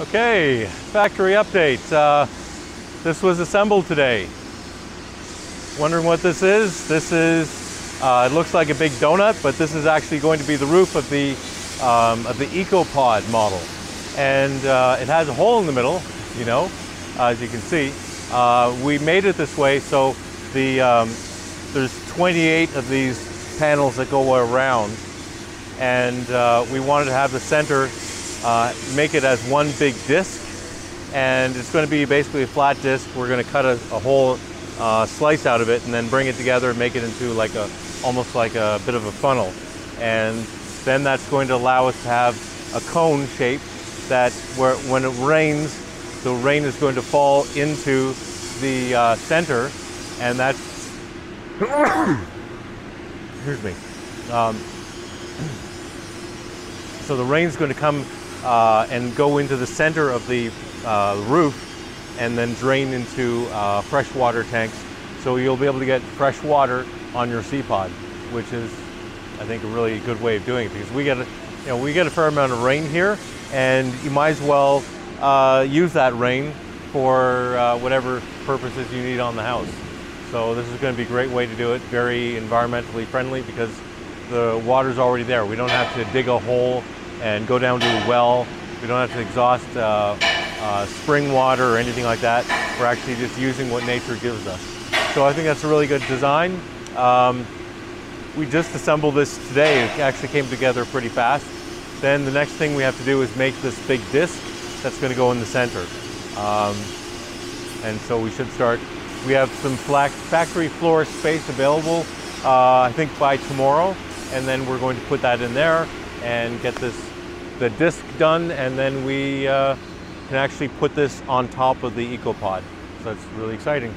Okay, factory update. This was assembled today. Wondering what this is? This is, it looks like a big donut, but this is actually going to be the roof of the EcoPod model. And it has a hole in the middle, you know, as you can see. We made it this way so there's 28 of these panels that go around, and we wanted to have the center make it as one big disc, and it's going to be basically a flat disc. We're going to cut a whole slice out of it and then bring it together and make it into like almost like a bit of a funnel, and then that's going to allow us to have a cone shape that when it rains, the rain is going to fall into the center, and that's excuse me. So the rain's going to come and go into the center of the roof and then drain into freshwater tanks. So you'll be able to get fresh water on your EcoPod, which is, I think, a really good way of doing it, because we get a fair amount of rain here, and you might as well use that rain for whatever purposes you need on the house. So this is going to be a great way to do it, very environmentally friendly, because the water's already there. We don't have to dig a hole and go down to a well. We don't have to exhaust spring water or anything like that. We're actually just using what nature gives us. So I think that's a really good design. We just assembled this today. It actually came together pretty fast. Then the next thing we have to do is make this big disc that's going to go in the center. And so we should start. We have some factory floor space available, I think by tomorrow, and then we're going to put that in there and get the disc done, and then we can actually put this on top of the EcoPod. So that's really exciting.